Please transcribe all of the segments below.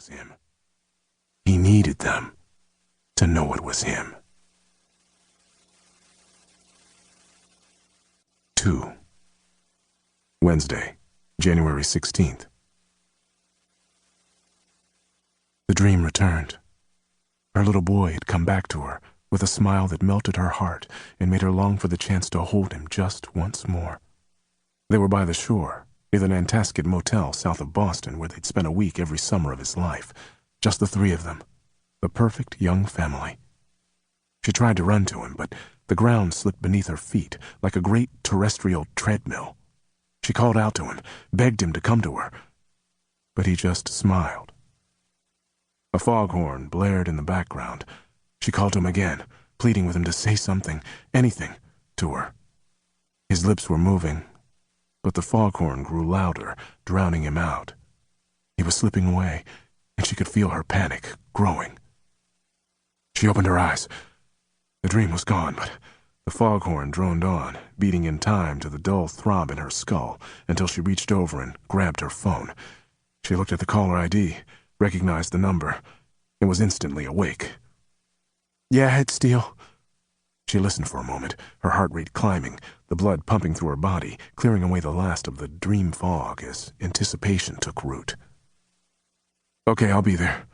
was him. He needed them to know it was him. 2. Wednesday, January 16th. The dream returned. Her little boy had come back to her with a smile that melted her heart and made her long for the chance to hold him just once more. They were by the shore, near the Nantasket Motel south of Boston, where they'd spent a week every summer of his life. Just the three of them. The perfect young family. She tried to run to him, but the ground slipped beneath her feet like a great terrestrial treadmill. She called out to him, begged him to come to her, but he just smiled. A foghorn blared in the background. She called to him again, pleading with him to say something, anything, to her. His lips were moving, but the foghorn grew louder, drowning him out. He was slipping away, and she could feel her panic growing. She opened her eyes. The dream was gone, but the foghorn droned on, beating in time to the dull throb in her skull until she reached over and grabbed her phone. She looked at the caller ID, recognized the number, and was instantly awake. "Yeah, it's Steele." She listened for a moment, her heart rate climbing, the blood pumping through her body, clearing away the last of the dream fog as anticipation took root. "Okay, I'll be there."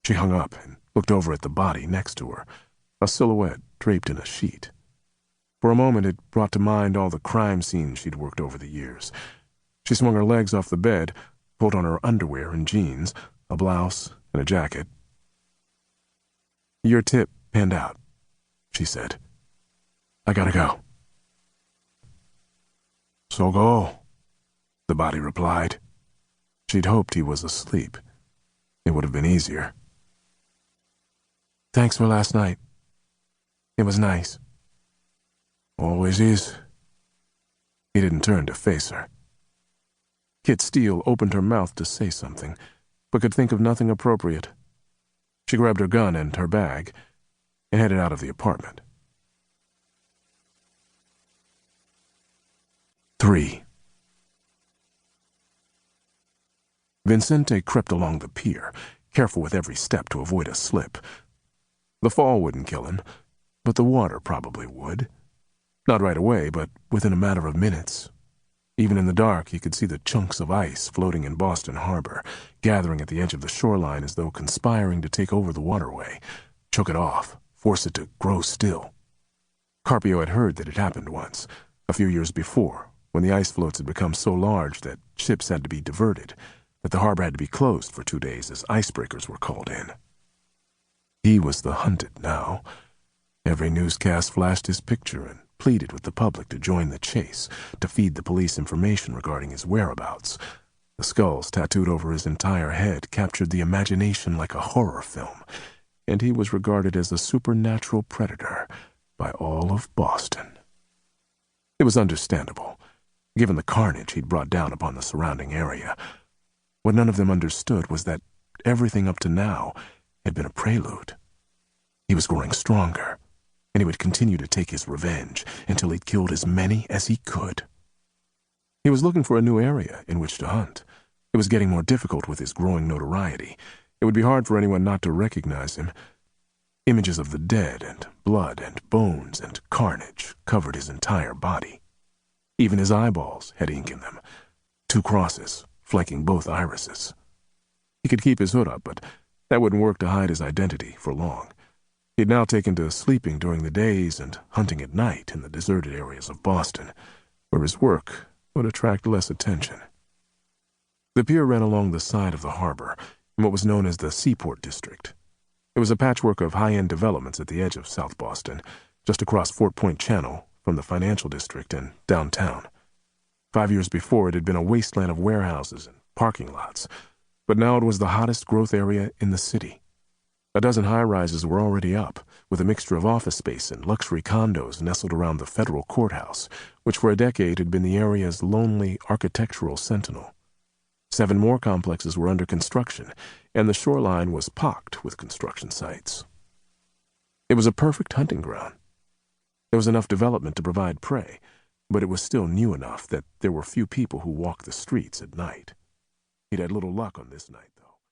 She hung up and looked over at the body next to her, a silhouette draped in a sheet. For a moment it brought to mind all the crime scenes she'd worked over the years. She swung her legs off the bed, pulled on her underwear and jeans, a blouse and a jacket. "Your tip panned out," she said. "I gotta go." "So go," the body replied. She'd hoped he was asleep. It would have been easier. "Thanks for last night. It was nice." "Always is." He didn't turn to face her. Kit Steele opened her mouth to say something, but could think of nothing appropriate. She grabbed her gun and her bag and headed out of the apartment. 3. Vincente crept along the pier, careful with every step to avoid a slip. The fall wouldn't kill him, but the water probably would. Not right away, but within a matter of minutes. Even in the dark, he could see the chunks of ice floating in Boston Harbor, gathering at the edge of the shoreline as though conspiring to take over the waterway, choke it off, force it to grow still. Carpio had heard that it happened once, a few years before, when the ice floats had become so large that ships had to be diverted, that the harbor had to be closed for 2 days as icebreakers were called in. He was the hunted now. Every newscast flashed his picture and pleaded with the public to join the chase, to feed the police information regarding his whereabouts. The skulls tattooed over his entire head captured the imagination like a horror film, and he was regarded as a supernatural predator by all of Boston. It was understandable, given the carnage he'd brought down upon the surrounding area. What none of them understood was that everything up to now had been a prelude. He was growing stronger, and he would continue to take his revenge until he'd killed as many as he could. He was looking for a new area in which to hunt. It was getting more difficult with his growing notoriety. It would be hard for anyone not to recognize him. Images of the dead and blood and bones and carnage covered his entire body. Even his eyeballs had ink in them, 2 crosses flanking both irises. He could keep his hood up, but that wouldn't work to hide his identity for long. He'd now taken to sleeping during the days and hunting at night in the deserted areas of Boston, where his work would attract less attention. The pier ran along the side of the harbor in what was known as the Seaport District. It was a patchwork of high-end developments at the edge of South Boston, just across Fort Point Channel from the financial district and downtown. 5 years before, it had been a wasteland of warehouses and parking lots, but now it was the hottest growth area in the city. A dozen high-rises were already up, with a mixture of office space and luxury condos nestled around the federal courthouse, which for a decade had been the area's lonely architectural sentinel. 7 more complexes were under construction, and the shoreline was pocked with construction sites. It was a perfect hunting ground. There was enough development to provide prey, but it was still new enough that there were few people who walked the streets at night. He'd had little luck on this night.